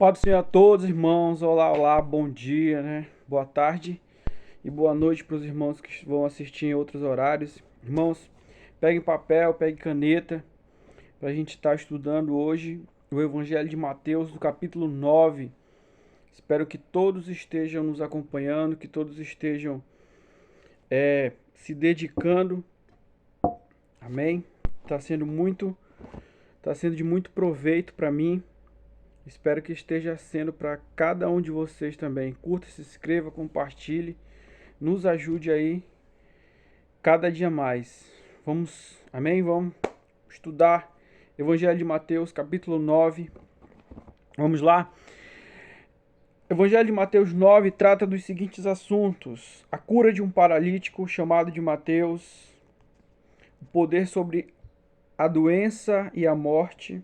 Paz do Senhor a todos, irmãos. Olá, olá, bom dia, né? Boa tarde e boa noite para os irmãos que vão assistir em outros horários. Irmãos, peguem papel, peguem caneta para a gente estar estudando hoje o Evangelho de Mateus, do capítulo 9. Espero que todos estejam nos acompanhando, que todos estejam se dedicando. Amém? Está sendo de muito proveito para mim. Espero que esteja sendo para cada um de vocês também. Curta, se inscreva, compartilhe, nos ajude aí cada dia mais. Vamos, amém? Vamos estudar Evangelho de Mateus, capítulo 9. Vamos lá? Evangelho de Mateus 9 trata dos seguintes assuntos: a cura de um paralítico chamado de Mateus, o poder sobre a doença e a morte,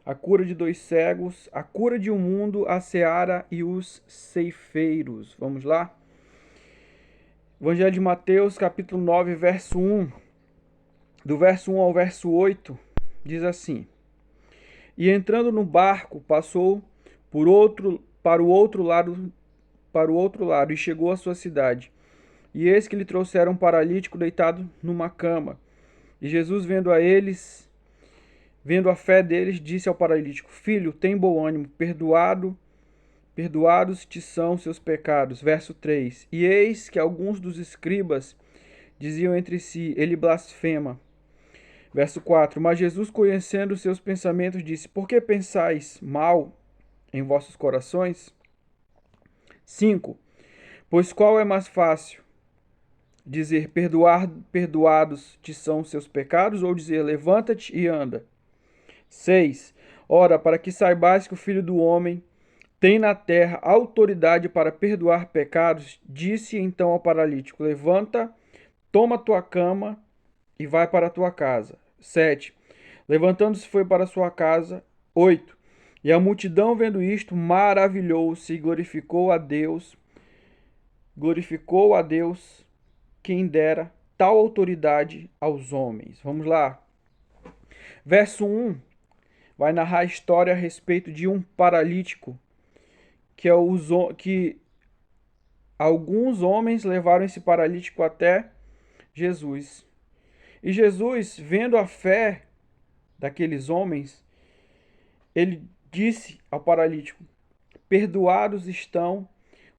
a cura de 2 cegos, a cura de um mundo, a seara e os ceifeiros. Vamos lá? Evangelho de Mateus, capítulo 9, verso 1. Do verso 1 ao verso 8, diz assim: E entrando no barco, passou para o outro lado e chegou à sua cidade. E eis que lhe trouxeram um paralítico deitado numa cama. E Jesus, vendo a fé deles, disse ao paralítico: Filho, tem bom ânimo, perdoados te são seus pecados. Verso 3. E eis que alguns dos escribas diziam entre si: Ele blasfema. Verso 4. Mas Jesus, conhecendo seus pensamentos, disse: Por que pensais mal em vossos corações? 5. Pois qual é mais fácil? Dizer: perdoados te são seus pecados, ou dizer: levanta-te e anda? 6. Ora, para que saibais que o Filho do Homem tem na terra autoridade para perdoar pecados, disse então ao paralítico: Levanta, toma tua cama e vai para a tua casa. 7. Levantando-se foi para sua casa. 8. E a multidão, vendo isto, maravilhou-se e glorificou a Deus, quem dera tal autoridade aos homens. Vamos lá. Verso 1 vai narrar a história a respeito de um paralítico que alguns homens levaram esse paralítico até Jesus. E Jesus, vendo a fé daqueles homens, ele disse ao paralítico: Perdoados estão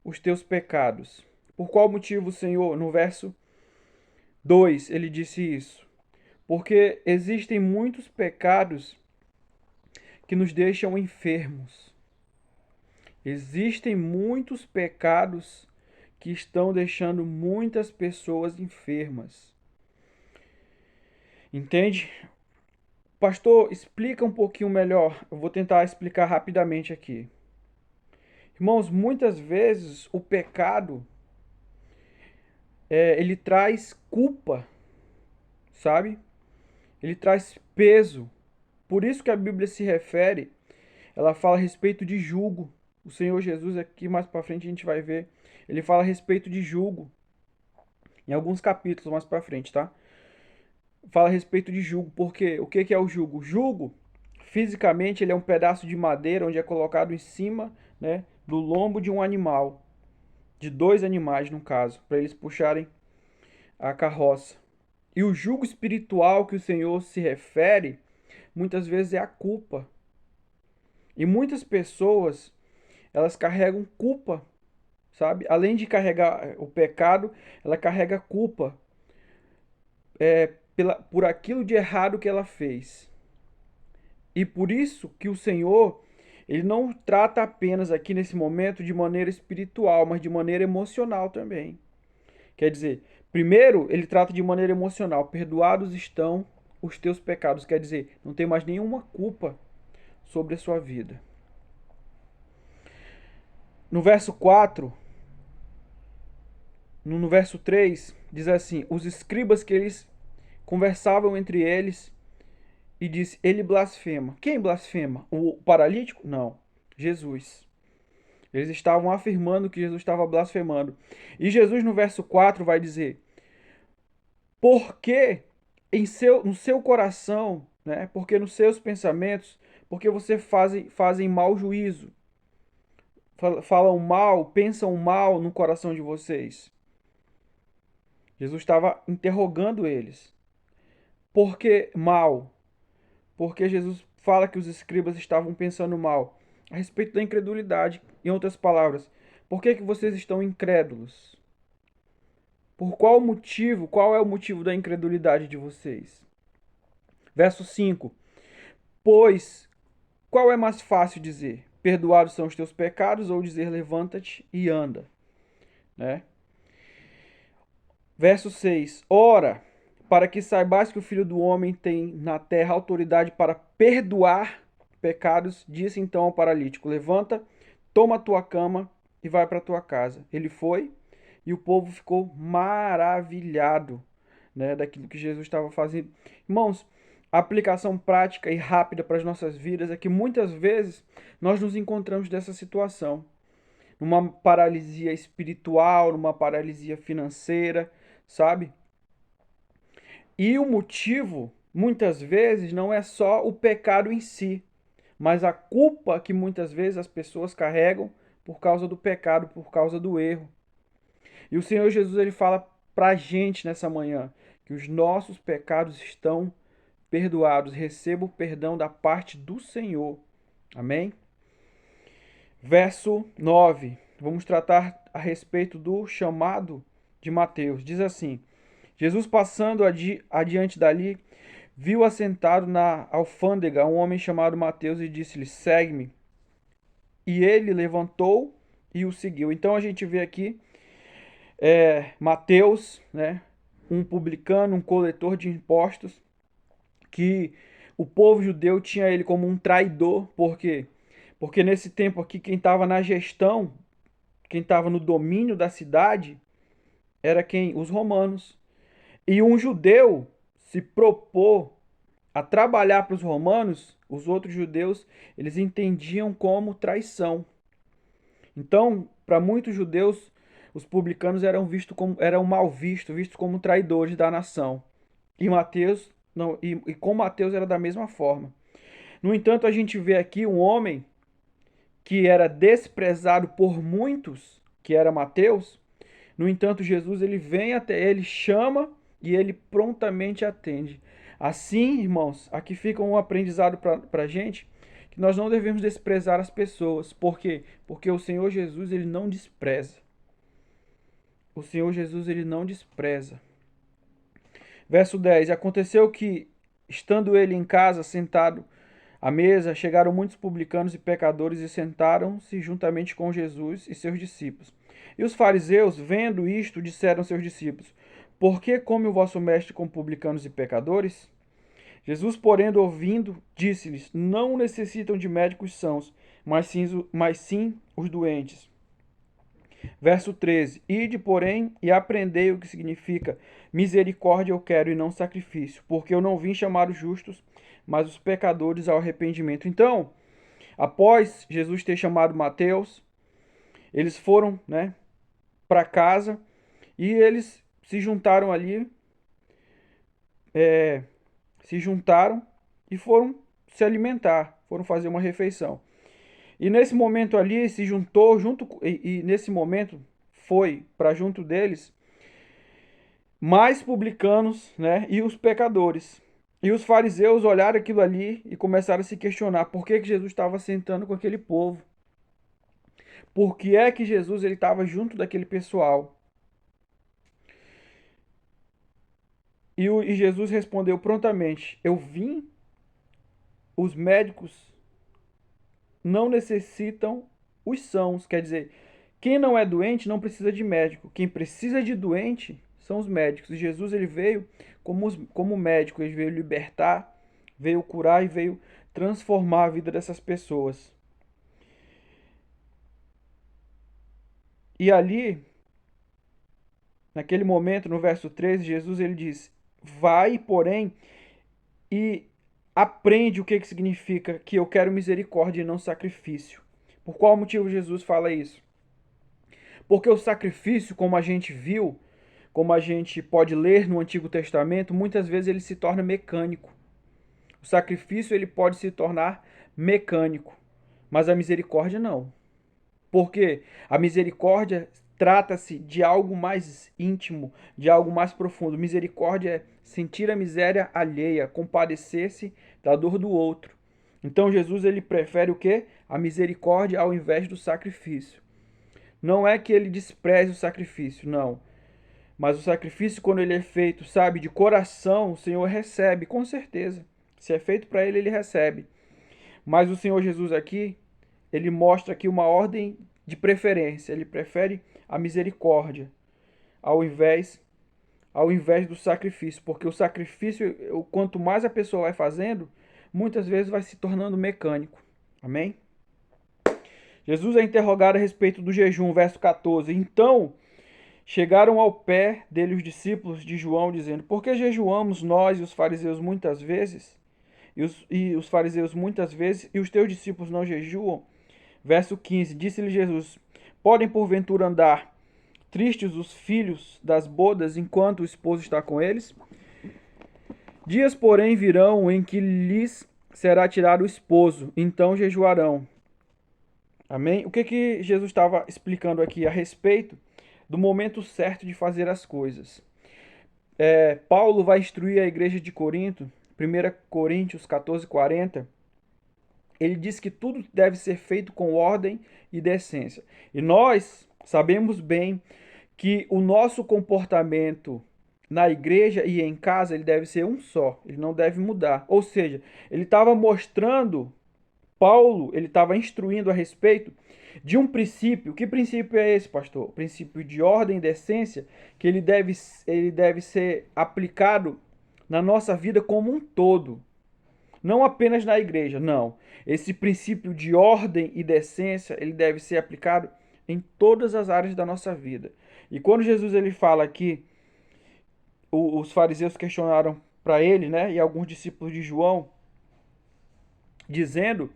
os teus pecados. Por qual motivo, Senhor? No verso 2, ele disse isso. Porque existem muitos pecados que nos deixam enfermos. Existem muitos pecados que estão deixando muitas pessoas enfermas. Entende? Pastor, explica um pouquinho melhor. Eu vou tentar explicar rapidamente aqui. Irmãos, muitas vezes o pecado ele traz culpa, sabe? Ele traz peso. Por isso que a Bíblia se refere, ela fala a respeito de jugo. O Senhor Jesus, aqui mais para frente a gente vai ver, ele fala a respeito de jugo. Em alguns capítulos mais para frente, tá? Fala a respeito de jugo, porque o que é o jugo? O jugo, fisicamente, ele é um pedaço de madeira onde é colocado em cima, né, do lombo de um animal, de 2 animais no caso, para eles puxarem a carroça. E o jugo espiritual que o Senhor se refere, muitas vezes é a culpa. E muitas pessoas, elas carregam culpa, sabe? Além de carregar o pecado, ela carrega culpa por aquilo de errado que ela fez. E por isso que o Senhor, ele não trata apenas aqui nesse momento de maneira espiritual, mas de maneira emocional também. Quer dizer, primeiro ele trata de maneira emocional: perdoados estão os teus pecados. Quer dizer, não tem mais nenhuma culpa sobre a sua vida. No verso 4, no verso 3, diz assim: os escribas que eles conversavam entre eles e disse: ele blasfema. Quem blasfema? O paralítico? Não, Jesus. Eles estavam afirmando que Jesus estava blasfemando. E Jesus, no verso 4, vai dizer: porque no seu coração, né? Porque nos seus pensamentos, porque você fazem mau juízo. falam mal, pensam mal no coração de vocês? Jesus estava interrogando eles. Por que mal? Porque Jesus fala que os escribas estavam pensando mal a respeito da incredulidade. Em outras palavras, por que vocês estão incrédulos? Por qual motivo? Qual é o motivo da incredulidade de vocês? Verso 5. Pois, qual é mais fácil dizer? Perdoados são os teus pecados, ou dizer levanta-te e anda, né? Verso 6. Ora, para que saibais que o Filho do Homem tem na terra autoridade para perdoar pecados, disse então ao paralítico: levanta, toma a tua cama e vai para a tua casa. Ele foi e o povo ficou maravilhado, né, daquilo que Jesus estava fazendo. Irmãos, a aplicação prática e rápida para as nossas vidas é que muitas vezes nós nos encontramos nessa situação, numa paralisia espiritual, numa paralisia financeira, sabe? E o motivo, muitas vezes, não é só o pecado em si, mas a culpa que muitas vezes as pessoas carregam por causa do pecado, por causa do erro. E o Senhor Jesus, ele fala pra gente nessa manhã que os nossos pecados estão perdoados. Receba o perdão da parte do Senhor. Amém? Verso 9. Vamos tratar a respeito do chamado de Mateus. Diz assim: Jesus, passando adiante dali, viu assentado na alfândega um homem chamado Mateus e disse-lhe: segue-me. E ele levantou e o seguiu. Então a gente vê aqui Mateus, né, um publicano, um coletor de impostos, que o povo judeu tinha ele como um traidor. Por quê? Porque nesse tempo aqui, quem estava na gestão, quem estava no domínio da cidade, era quem? Os romanos. E um judeu se propor a trabalhar para os romanos, os outros judeus, eles entendiam como traição. Então, para muitos judeus, os publicanos eram mal vistos como traidores da nação. E Mateus, não, e com Mateus era da mesma forma. No entanto, a gente vê aqui um homem que era desprezado por muitos, que era Mateus. No entanto, Jesus, ele vem até ele, chama e ele prontamente atende. Assim, irmãos, aqui fica um aprendizado para a gente, que nós não devemos desprezar as pessoas. Por quê? Porque o Senhor Jesus, ele não despreza. O Senhor Jesus, ele não despreza. Verso 10. Aconteceu que, estando ele em casa, sentado à mesa, chegaram muitos publicanos e pecadores e sentaram-se juntamente com Jesus e seus discípulos. E os fariseus, vendo isto, disseram aos seus discípulos: por que come o vosso mestre com publicanos e pecadores? Jesus, porém, ouvindo, disse-lhes: não necessitam de médicos sãos, mas sim os doentes. Verso 13: ide, porém, e aprendei o que significa misericórdia eu quero e não sacrifício, porque eu não vim chamar os justos, mas os pecadores ao arrependimento. Então, após Jesus ter chamado Mateus, eles foram, né, para casa e eles se juntaram ali, se juntaram e foram se alimentar, foram fazer uma refeição. E nesse momento ali se juntou e nesse momento foi para junto deles mais publicanos, né, e os pecadores. E os fariseus olharam aquilo ali e começaram a se questionar por que Jesus estava sentando com aquele povo. Por que é que Jesus estava junto daquele pessoal? E Jesus respondeu prontamente: eu vim, os médicos não necessitam os sãos. Quer dizer, quem não é doente não precisa de médico. Quem precisa de doente são os médicos. E Jesus, ele veio como médico, ele veio libertar, veio curar e veio transformar a vida dessas pessoas. E ali, naquele momento, no verso 13, Jesus, ele diz: vai, porém, e aprende o que significa que eu quero misericórdia e não sacrifício. Por qual motivo Jesus fala isso? Porque o sacrifício, como a gente viu, como a gente pode ler no Antigo Testamento, muitas vezes ele se torna mecânico. O sacrifício ele pode se tornar mecânico, mas a misericórdia não. Porque a misericórdia trata-se de algo mais íntimo, de algo mais profundo. Misericórdia é sentir a miséria alheia, compadecer-se da dor do outro. Então Jesus ele prefere o quê? A misericórdia ao invés do sacrifício. Não é que ele despreze o sacrifício, não. Mas o sacrifício, quando ele é feito, sabe, de coração, o Senhor recebe, com certeza. Se é feito para ele, ele recebe. Mas o Senhor Jesus aqui, ele mostra aqui uma ordem de preferência. Ele prefere a misericórdia ao invés do sacrifício. Porque o sacrifício, quanto mais a pessoa vai fazendo, muitas vezes vai se tornando mecânico. Amém? Jesus é interrogado a respeito do jejum, verso 14. Então, chegaram ao pé dele os discípulos de João, dizendo: por que jejuamos nós e os fariseus muitas vezes? E os fariseus muitas vezes, e os teus discípulos não jejuam? Verso 15, disse-lhe Jesus: podem porventura andar tristes os filhos das bodas enquanto o esposo está com eles? Dias, porém, virão em que lhes será tirado o esposo, então jejuarão. Amém? O que Jesus estava explicando aqui a respeito do momento certo de fazer as coisas? Paulo vai instruir a igreja de Corinto, 1 Coríntios 14:40. Ele diz que tudo deve ser feito com ordem e decência. E nós sabemos bem que o nosso comportamento na igreja e em casa, ele deve ser um só, ele não deve mudar. Ou seja, ele estava mostrando, Paulo, ele estava instruindo a respeito de um princípio. Que princípio é esse, pastor? O princípio de ordem e decência, que ele deve ser aplicado na nossa vida como um todo. Não apenas na igreja, não. Esse princípio de ordem e decência, ele deve ser aplicado em todas as áreas da nossa vida. E quando Jesus ele fala aqui, os fariseus questionaram para ele, né, e alguns discípulos de João, dizendo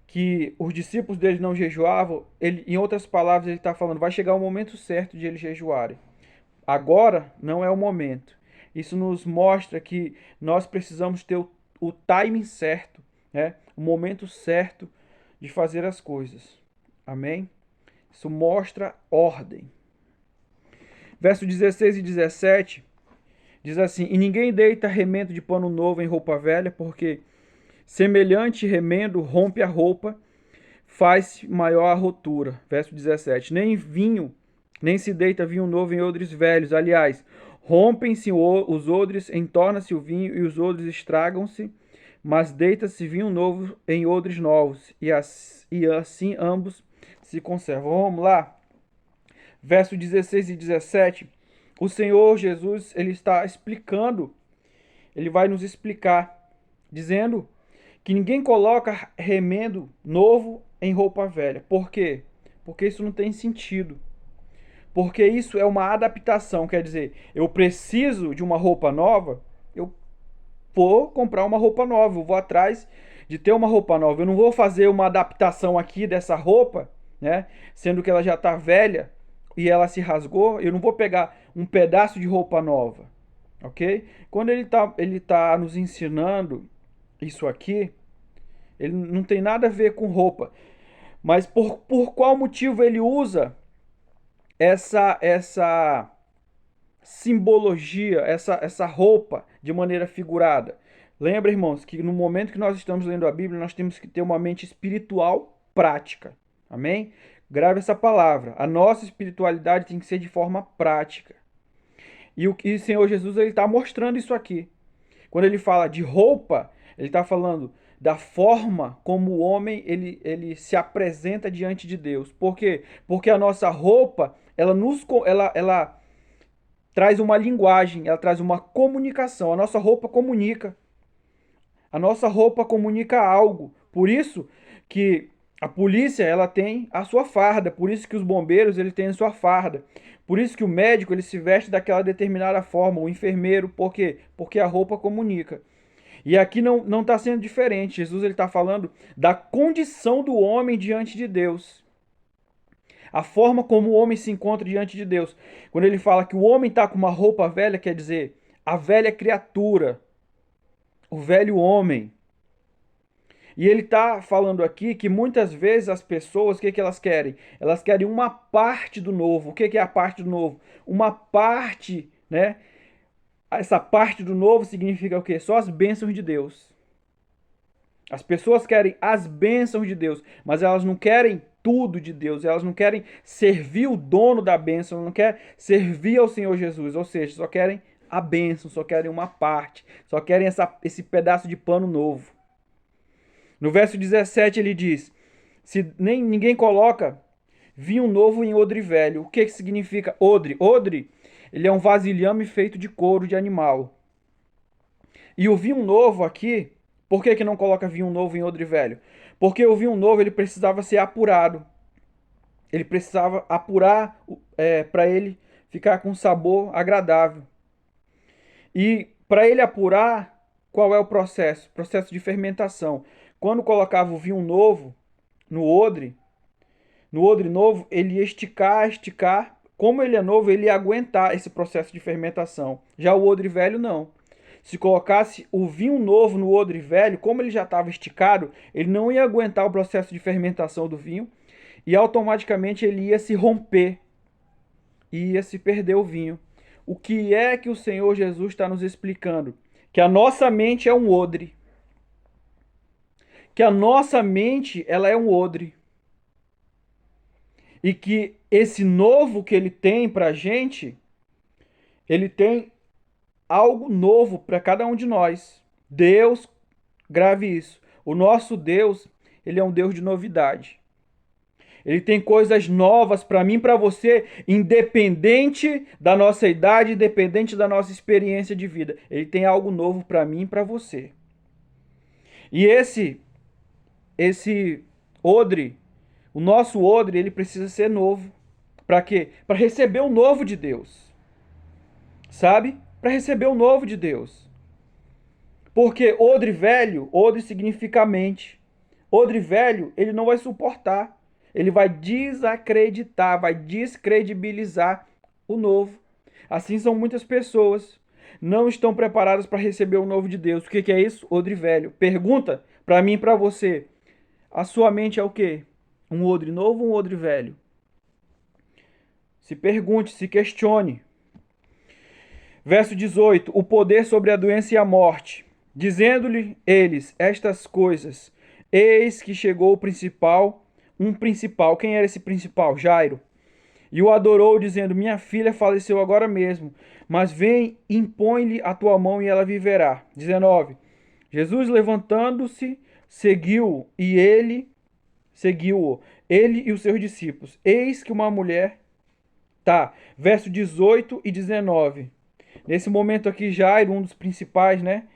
que os discípulos dele não jejuavam, ele, em outras palavras, ele está falando, vai chegar o momento certo de eles jejuarem. Agora não é o momento. Isso nos mostra que nós precisamos ter o timing certo, né? O momento certo de fazer as coisas. Amém? Isso mostra ordem. Verso 16 e 17 diz assim: e ninguém deita remendo de pano novo em roupa velha, porque semelhante remendo rompe a roupa, faz maior a rotura. Verso 17. Nem se deita vinho novo em odres velhos. Aliás, rompem-se os odres, entorna-se o vinho e os odres estragam-se, mas deita-se vinho novo em odres novos, e assim ambos se conservam. Vamos lá. Verso 16 e 17. O Senhor Jesus, ele está explicando, ele vai nos explicar, dizendo que ninguém coloca remendo novo em roupa velha. Por quê? Porque isso não tem sentido. Porque isso é uma adaptação, quer dizer, eu preciso de uma roupa nova, eu vou comprar uma roupa nova, eu vou atrás de ter uma roupa nova. Eu não vou fazer uma adaptação aqui dessa roupa, né, sendo que ela já está velha e ela se rasgou, eu não vou pegar um pedaço de roupa nova, ok? Quando ele tá nos ensinando isso aqui, ele não tem nada a ver com roupa. Mas por qual motivo ele usa essa simbologia, essa roupa de maneira figurada? Lembra, irmãos, que no momento que nós estamos lendo a Bíblia, nós temos que ter uma mente espiritual prática. Amém? Grave essa palavra. A nossa espiritualidade tem que ser de forma prática. E o Senhor Jesus ele está mostrando isso aqui. Quando ele fala de roupa, ele está falando da forma como o homem ele se apresenta diante de Deus. Por quê? Porque a nossa roupa, ela traz uma linguagem, ela traz uma comunicação. A nossa roupa comunica. A nossa roupa comunica algo. Por isso que a polícia ela tem a sua farda, por isso que os bombeiros ele têm a sua farda. Por isso que o médico ele se veste daquela determinada forma, o enfermeiro, por quê? Porque a roupa comunica. E aqui não está sendo diferente. Jesus está falando da condição do homem diante de Deus. A forma como o homem se encontra diante de Deus. Quando ele fala que o homem está com uma roupa velha, quer dizer, a velha criatura, o velho homem. E ele está falando aqui que muitas vezes as pessoas, o que, que elas querem? Elas querem uma parte do novo. O que, que é a parte do novo? Uma parte, né? Essa parte do novo significa o quê? Só as bênçãos de Deus. As pessoas querem as bênçãos de Deus, mas elas não querem tudo de Deus, elas não querem servir o dono da bênção, não querem servir ao Senhor Jesus, ou seja, só querem a bênção, só querem uma parte, só querem esse pedaço de pano novo. No verso 17 ele diz, se nem ninguém coloca vinho novo em odre velho. O que, que significa odre? Odre, ele é um vasilhame feito de couro de animal. E o vinho novo aqui, por que, que não coloca vinho novo em odre velho? Porque o vinho novo ele precisava ser apurado. Ele precisava apurar para ele ficar com um sabor agradável. E para ele apurar, qual é o processo? Processo de fermentação. Quando colocava o vinho novo no odre novo, ele ia esticar. Como ele é novo, ele ia aguentar esse processo de fermentação. Já o odre velho, não. Se colocasse o vinho novo no odre velho, como ele já estava esticado, ele não ia aguentar o processo de fermentação do vinho e automaticamente ele ia se romper e ia se perder o vinho. O que é que o Senhor Jesus está nos explicando? Que a nossa mente é um odre. Que a nossa mente ela é um odre. E que esse novo que ele tem para a gente, ele tem algo novo para cada um de nós. Deus, grave isso. O nosso Deus, ele é um Deus de novidade. Ele tem coisas novas para mim, para você, independente da nossa idade, independente da nossa experiência de vida. Ele tem algo novo para mim e para você. E esse odre, o nosso odre, ele precisa ser novo. Para quê? Para receber o novo de Deus. Sabe? Para receber o novo de Deus. Porque odre velho, odre significa mente. Odre velho, ele não vai suportar. Ele vai desacreditar, vai descredibilizar o novo. Assim são muitas pessoas. Não estão preparadas para receber o novo de Deus. O que é isso? Odre velho. Pergunta para mim e para você. A sua mente é o quê? Um odre novo ou um odre velho? Se pergunte, se questione. Verso 18. O poder sobre a doença e a morte. Dizendo-lhe eles estas coisas, eis que chegou o principal, um principal. Quem era esse principal? Jairo. E o adorou, dizendo, minha filha faleceu agora mesmo, mas vem, impõe-lhe a tua mão e ela viverá. 19. Jesus levantando-se, seguiu-o, e ele seguiu-o, ele e os seus discípulos. Eis que uma mulher... Tá, verso 18 e 19. Nesse momento aqui, Jairo, um dos principais, né?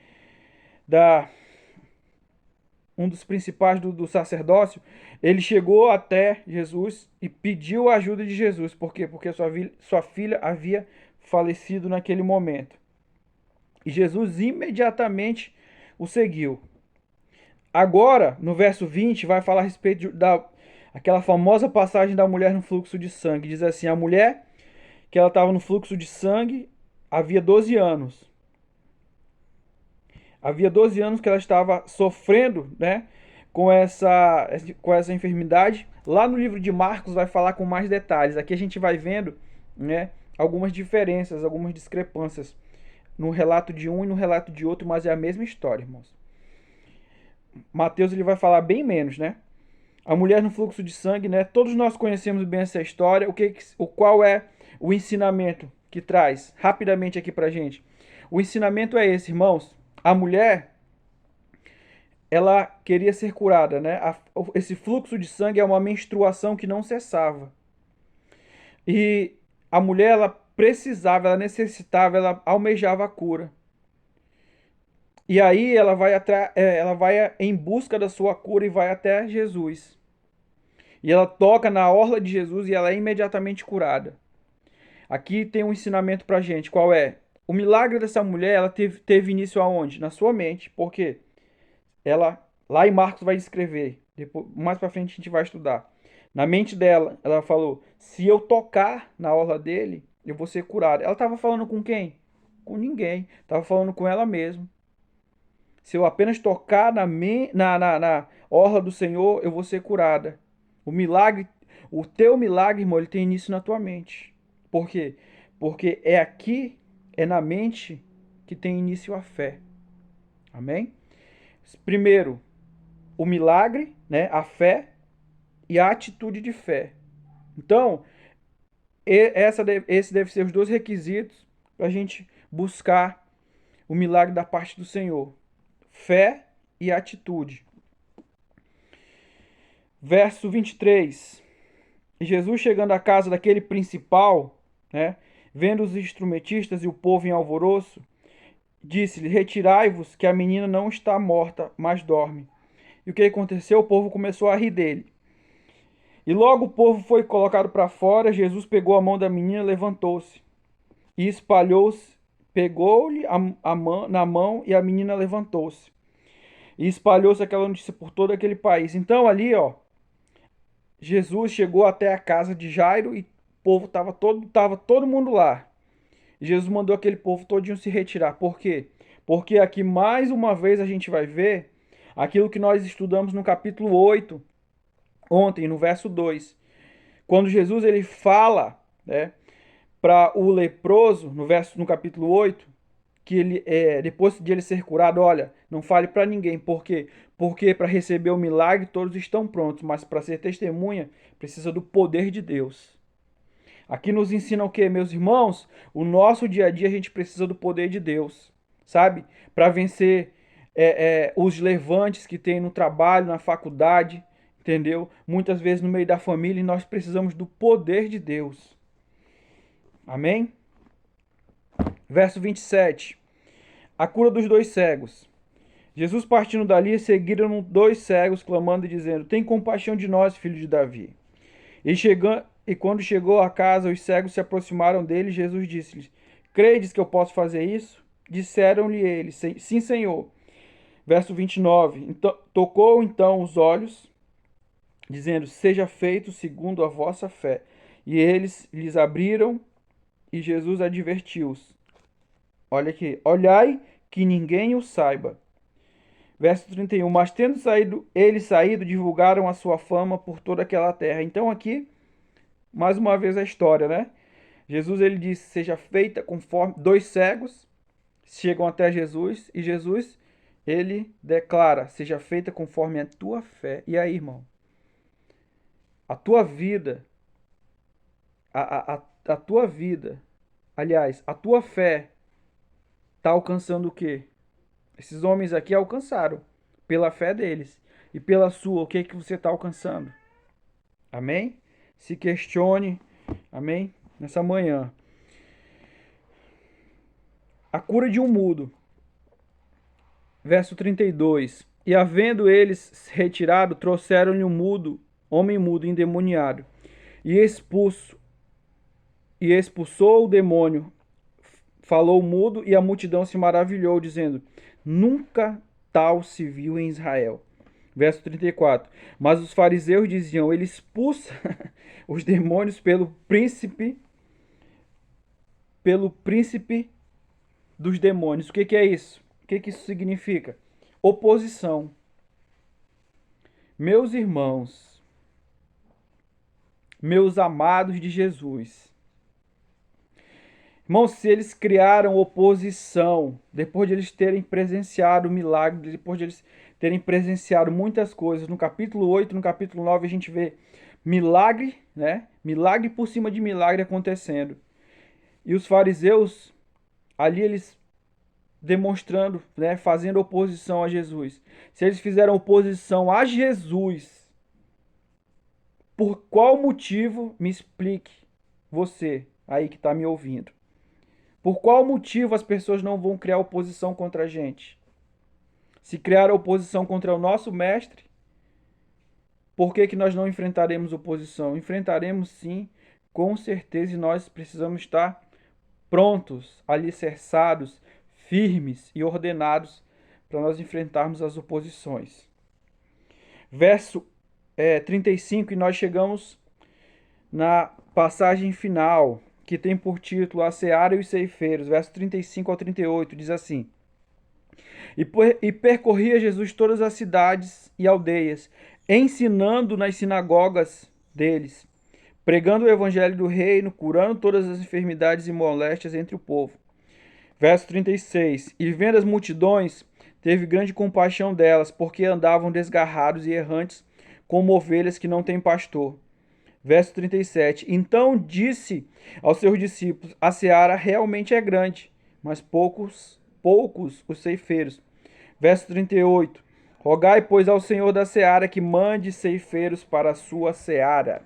Um dos principais do sacerdócio, ele chegou até Jesus e pediu a ajuda de Jesus. Por quê? Porque sua filha havia falecido naquele momento. E Jesus imediatamente o seguiu. Agora, no verso 20, vai falar a respeito aquela famosa passagem da mulher no fluxo de sangue. Diz assim, a mulher que ela estava no fluxo de sangue havia 12 anos. Havia 12 anos que ela estava sofrendo, né, com essa enfermidade. Lá no livro de Marcos vai falar com mais detalhes. Aqui a gente vai vendo, né, algumas diferenças, algumas discrepâncias no relato de um e no relato de outro, mas é a mesma história, irmãos. Mateus ele vai falar bem menos, né? A mulher no fluxo de sangue, né? Todos nós conhecemos bem essa história. Qual é o ensinamento que traz rapidamente aqui pra gente? O ensinamento é esse, irmãos. A mulher, ela queria ser curada, né? Esse fluxo de sangue é uma menstruação que não cessava. E a mulher, ela precisava, ela necessitava, ela almejava a cura. E aí ela vai em busca da sua cura e vai até Jesus. E ela toca na orla de Jesus e ela é imediatamente curada. Aqui tem um ensinamento pra gente, qual é? O milagre dessa mulher, ela teve início aonde? Na sua mente. Por quê? Ela, lá em Marcos vai descrever, depois, mais pra frente a gente vai estudar. Na mente dela, ela falou, se eu tocar na orla dele, eu vou ser curada. Ela estava falando com quem? Com ninguém. Estava falando com ela mesma. Se eu apenas tocar na orla do Senhor, eu vou ser curada. O milagre, o teu milagre, irmão, ele tem início na tua mente. Por quê? Porque é aqui, é na mente que tem início a fé. Amém? Primeiro, o milagre, né, a fé e a atitude de fé. Então, esse deve ser os dois requisitos para a gente buscar o milagre da parte do Senhor: fé e atitude. Verso 23. Jesus, chegando à casa daquele principal, né, vendo os instrumentistas e o povo em alvoroço, disse-lhe: Retirai-vos, que a menina não está morta, mas dorme. E o que aconteceu? O povo começou a rir dele. E logo o povo foi colocado para fora. Jesus pegou a mão da menina, levantou-se e espalhou-se, pegou-lhe na mão, e a menina levantou-se. E espalhou-se aquela notícia por todo aquele país. Então ali, ó, Jesus chegou até a casa de Jairo e o povo tava todo mundo lá. E Jesus mandou aquele povo todinho se retirar. Por quê? Porque aqui mais uma vez a gente vai ver aquilo que nós estudamos no capítulo 8, ontem, no verso 2. Quando Jesus ele fala, né, para o leproso, no capítulo 8, que ele depois de ele ser curado, olha, não fale para ninguém, por quê? Porque para receber o milagre todos estão prontos, mas para ser testemunha precisa do poder de Deus. Aqui nos ensina o que, meus irmãos? O nosso dia a dia a gente precisa do poder de Deus, sabe? Para vencer os levantes que tem no trabalho, na faculdade, entendeu? Muitas vezes no meio da família, e nós precisamos do poder de Deus. Amém? Verso 27. A cura dos dois cegos. Jesus, partindo dali, seguiram dois cegos, clamando e dizendo: Tem compaixão de nós, filho de Davi. E quando chegou a casa, os cegos se aproximaram dele. Jesus disse-lhes: Credes que eu posso fazer isso? Disseram-lhe eles: Sim, Senhor. Verso 29. Tocou então os olhos, dizendo: Seja feito segundo a vossa fé. E eles lhes abriram, e Jesus advertiu-os: Olha aqui, olhai que ninguém o saiba. Verso 31. Mas tendo eles saído, divulgaram a sua fama por toda aquela terra. Então aqui, mais uma vez a história, né? Jesus ele disse: Seja feita conforme. Dois cegos chegam até Jesus e Jesus ele declara: Seja feita conforme a tua fé. E aí, irmão? A tua vida, a tua vida, aliás, a tua fé está alcançando o quê? Esses homens aqui alcançaram pela fé deles. E pela sua, o que é que você está alcançando? Amém? Se questione, amém? Nessa manhã. A cura de um mudo. Verso 32. E havendo eles retirado, trouxeram-lhe um mudo, homem mudo, endemoniado, e expulsou o demônio. Falou mudo, e a multidão se maravilhou, dizendo: Nunca tal se viu em Israel. Verso 34. Mas os fariseus diziam: Ele expulsa os demônios pelo príncipe dos demônios. O que é isso? O que isso significa? Oposição. Meus irmãos, meus amados de Jesus, irmãos, se eles criaram oposição, depois de eles terem presenciado o milagre, depois de eles terem presenciado muitas coisas, no capítulo 8, no capítulo 9, a gente vê milagre, né? Milagre por cima de milagre acontecendo. E os fariseus, ali eles demonstrando, né, fazendo oposição a Jesus. Se eles fizeram oposição a Jesus, por qual motivo, me explique, você aí que está me ouvindo. Por qual motivo as pessoas não vão criar oposição contra a gente? Se criar oposição contra o nosso mestre, por que nós não enfrentaremos oposição? Enfrentaremos sim, com certeza, e nós precisamos estar prontos, alicerçados, firmes e ordenados para nós enfrentarmos as oposições. Verso 35, e nós chegamos na passagem final, que tem por título A Seara e os Ceifeiros, verso 35 ao 38, diz assim: E percorria Jesus todas as cidades e aldeias, ensinando nas sinagogas deles, pregando o evangelho do reino, curando todas as enfermidades e moléstias entre o povo. Verso 36. E vendo as multidões, teve grande compaixão delas, porque andavam desgarrados e errantes, como ovelhas que não têm pastor. Verso 37. Então disse aos seus discípulos: a seara realmente é grande, mas poucos os ceifeiros. Verso 38. Rogai, pois, ao Senhor da seara que mande ceifeiros para a sua seara.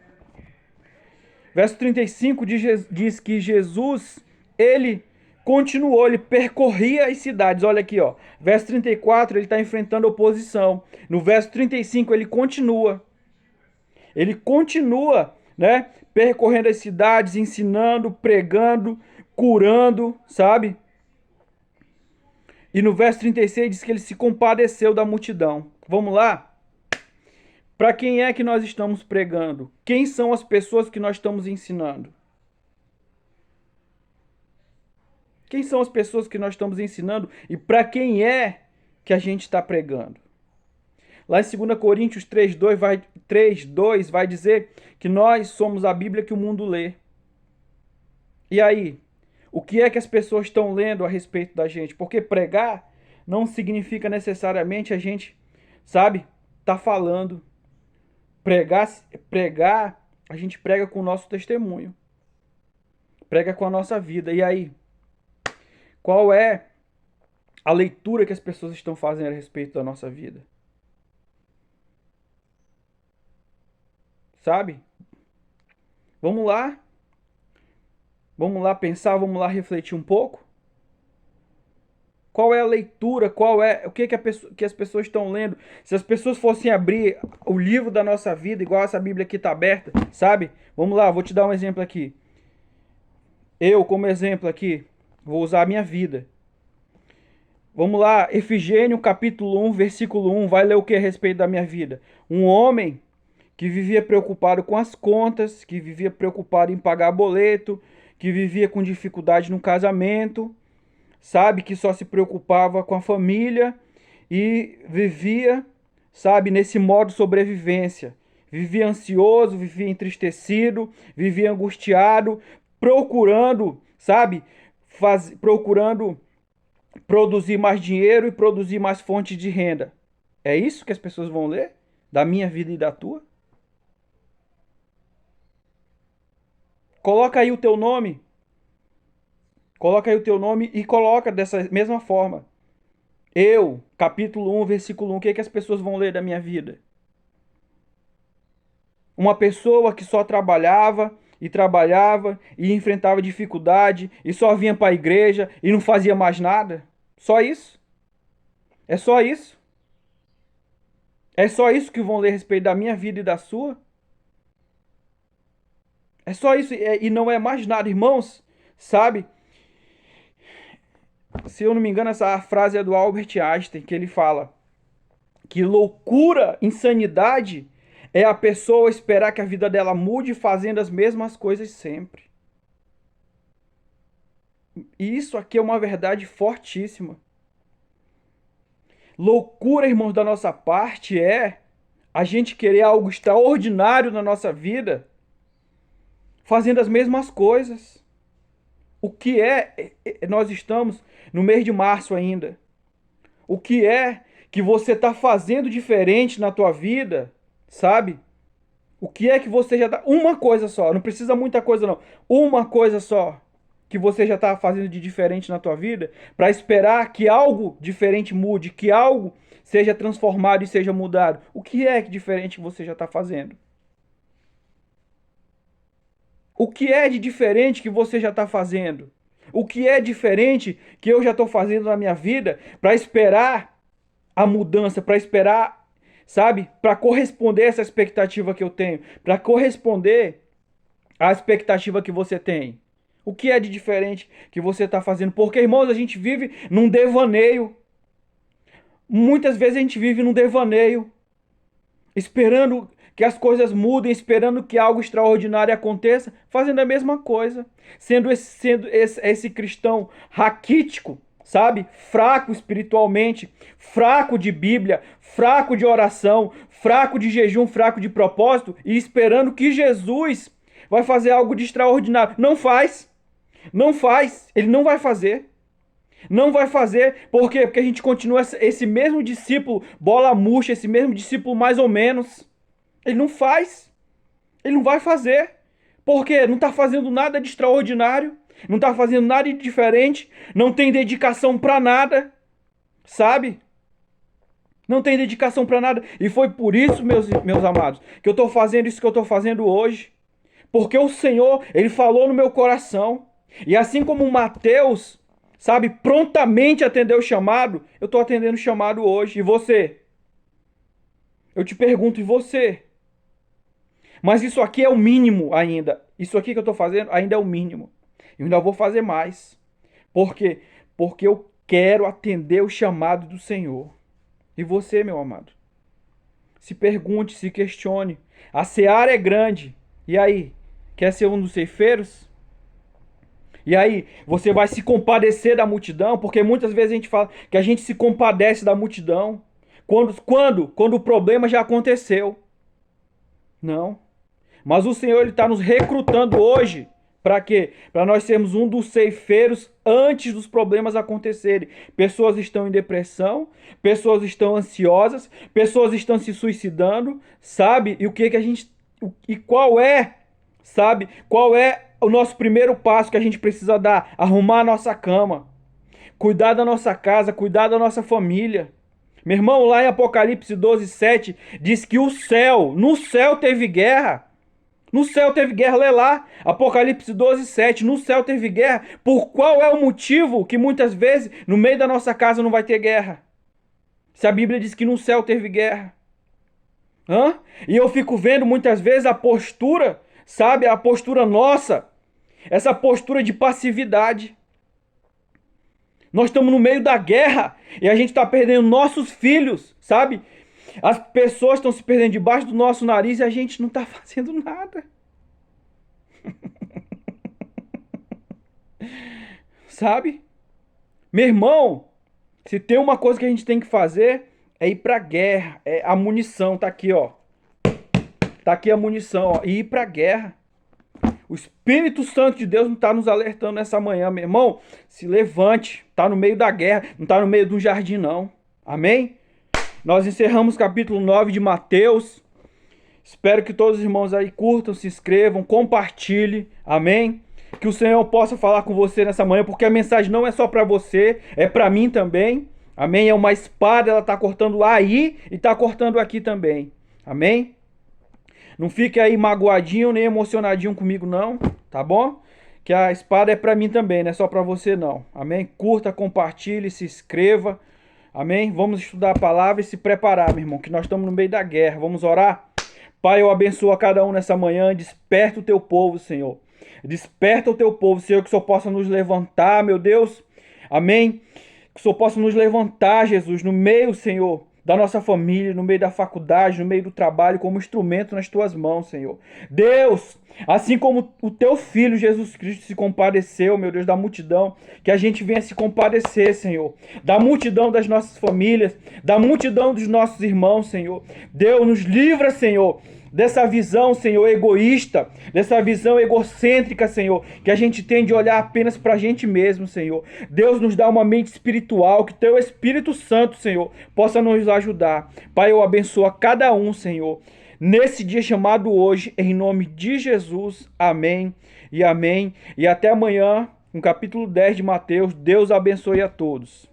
Verso 35 diz que Jesus, ele continuou, ele percorria as cidades. Olha aqui, ó. Verso 34, ele está enfrentando oposição. No verso 35, ele continua. Ele continua, né? Percorrendo as cidades, ensinando, pregando, curando, sabe? E no verso 36 diz que ele se compadeceu da multidão. Vamos lá? Para quem é que nós estamos pregando? Quem são as pessoas que nós estamos ensinando? Quem são as pessoas que nós estamos ensinando e para quem é que a gente está pregando? Lá em 2 Coríntios 3:2 vai dizer que nós somos a Bíblia que o mundo lê. E aí? O que é que as pessoas estão lendo a respeito da gente? Porque pregar não significa necessariamente a gente, sabe, tá falando. Pregar, a gente prega com o nosso testemunho. Prega com a nossa vida. E aí? Qual é a leitura que as pessoas estão fazendo a respeito da nossa vida? Sabe? Vamos lá? Vamos lá pensar, vamos lá refletir um pouco? Qual é a leitura? O que as pessoas estão lendo? Se as pessoas fossem abrir o livro da nossa vida, igual essa Bíblia aqui está aberta, sabe? Vamos lá, vou te dar um exemplo aqui. Eu, como exemplo aqui, vou usar a minha vida. Vamos lá, Efigênio capítulo 1, versículo 1, vai ler o que a respeito da minha vida? Um homem que vivia preocupado com as contas, que vivia preocupado em pagar boleto, que vivia com dificuldade no casamento, sabe, que só se preocupava com a família e vivia, sabe, nesse modo sobrevivência. Vivia ansioso, vivia entristecido, vivia angustiado, procurando, sabe, procurando produzir mais dinheiro e produzir mais fontes de renda. É isso que as pessoas vão ler? Da minha vida e da tua? Coloca aí o teu nome. Coloca aí o teu nome e coloca dessa mesma forma. Eu, capítulo 1, versículo 1, o que é que as pessoas vão ler da minha vida? Uma pessoa que só trabalhava e enfrentava dificuldade e só vinha para a igreja e não fazia mais nada? Só isso? É só isso? É só isso que vão ler a respeito da minha vida e da sua? É só isso e não é mais nada, irmãos, sabe? Se eu não me engano, essa frase é do Albert Einstein, que ele fala que loucura, insanidade é a pessoa esperar que a vida dela mude fazendo as mesmas coisas sempre. E isso aqui é uma verdade fortíssima. Loucura, irmãos, da nossa parte é a gente querer algo extraordinário na nossa vida fazendo as mesmas coisas. O que nós estamos no mês de março ainda. O que é que você está fazendo diferente na tua vida, sabe? O que é que você já está... Uma coisa só, não precisa muita coisa não. Uma coisa só que você já está fazendo de diferente na tua vida para esperar que algo diferente mude, que algo seja transformado e seja mudado. O que é que diferente você já está fazendo? O que é de diferente que você já está fazendo? O que é diferente que eu já estou fazendo na minha vida para esperar a mudança, para esperar, sabe? Para corresponder a essa expectativa que eu tenho, para corresponder à expectativa que você tem. O que é de diferente que você está fazendo? Porque, irmãos, a gente vive num devaneio. Muitas vezes a gente vive num devaneio, esperando que as coisas mudem, esperando que algo extraordinário aconteça, fazendo a mesma coisa. Sendo esse cristão raquítico, sabe? Fraco espiritualmente, fraco de Bíblia, fraco de oração, fraco de jejum, fraco de propósito e esperando que Jesus vai fazer algo de extraordinário. Não faz. Não faz. Ele não vai fazer. Não vai fazer. Por quê? Porque a gente continua esse mesmo discípulo bola murcha, esse mesmo discípulo mais ou menos. Ele não faz. Ele não vai fazer. Por quê? Não está fazendo nada de extraordinário. Não está fazendo nada de diferente. Não tem dedicação para nada. Sabe? Não tem dedicação para nada. E foi por isso, meus amados, que eu estou fazendo isso que eu estou fazendo hoje. Porque o Senhor, Ele falou no meu coração. E assim como Mateus, sabe, prontamente atendeu o chamado, eu estou atendendo o chamado hoje. E você? Eu te pergunto, e você? Mas isso aqui é o mínimo ainda. Isso aqui que eu estou fazendo ainda é o mínimo. Eu ainda vou fazer mais. Por quê? Porque eu quero atender o chamado do Senhor. E você, meu amado? Se pergunte, se questione. A seara é grande. E aí? Quer ser um dos ceifeiros? E aí, você vai se compadecer da multidão? Porque muitas vezes a gente fala que a gente se compadece da multidão. Quando o problema já aconteceu. Não. Mas o Senhor, Ele está nos recrutando hoje. Para quê? Para nós sermos um dos ceifeiros antes dos problemas acontecerem. Pessoas estão em depressão, pessoas estão ansiosas, pessoas estão se suicidando, sabe? E o que a gente... E qual é, sabe? Qual é o nosso primeiro passo que a gente precisa dar? Arrumar a nossa cama, cuidar da nossa casa, cuidar da nossa família. Meu irmão, lá em Apocalipse 12:7, diz que no céu teve guerra. No céu teve guerra, lê lá, Apocalipse 12:7, no céu teve guerra. Por qual é o motivo que muitas vezes no meio da nossa casa não vai ter guerra? Se a Bíblia diz que no céu teve guerra. Hã? E eu fico vendo muitas vezes a postura, sabe, a postura nossa, essa postura de passividade. Nós estamos no meio da guerra e a gente está perdendo nossos filhos, sabe? As pessoas estão se perdendo debaixo do nosso nariz e a gente não está fazendo nada. Sabe? Meu irmão, se tem uma coisa que a gente tem que fazer é ir pra guerra. É a munição, tá aqui, ó. Tá aqui a munição, ó. E ir pra guerra. O Espírito Santo de Deus não está nos alertando nessa manhã, meu irmão. Se levante. Tá no meio da guerra. Não tá no meio de um jardim, não. Amém? Nós encerramos o capítulo 9 de Mateus. Espero que todos os irmãos aí curtam, se inscrevam, compartilhem. Amém? Que o Senhor possa falar com você nessa manhã, porque a mensagem não é só para você, é para mim também. Amém? É uma espada, ela está cortando lá aí e está cortando aqui também. Amém? Não fique aí magoadinho nem emocionadinho comigo não, tá bom? Que a espada é para mim também, não é só para você não. Amém? Curta, compartilhe, se inscreva. Amém? Vamos estudar a palavra e se preparar, meu irmão, que nós estamos no meio da guerra. Vamos orar? Pai, eu abençoo a cada um nessa manhã. Desperta o teu povo, Senhor. Desperta o teu povo, Senhor, que o Senhor possa nos levantar, meu Deus. Amém? Que o Senhor possa nos levantar, Jesus, no meio, Senhor, da nossa família, no meio da faculdade, no meio do trabalho, como instrumento nas tuas mãos, Senhor. Deus, assim como o teu filho Jesus Cristo se compadeceu, meu Deus, da multidão, que a gente venha se compadecer, Senhor, da multidão das nossas famílias, da multidão dos nossos irmãos, Senhor. Deus, nos livra, Senhor, dessa visão, Senhor, egoísta, dessa visão egocêntrica, Senhor, que a gente tem de olhar apenas para a gente mesmo, Senhor. Deus, nos dá uma mente espiritual, que teu Espírito Santo, Senhor, possa nos ajudar. Pai, eu abençoo a cada um, Senhor, nesse dia chamado hoje, em nome de Jesus. Amém e amém. E até amanhã, no capítulo 10 de Mateus. Deus abençoe a todos.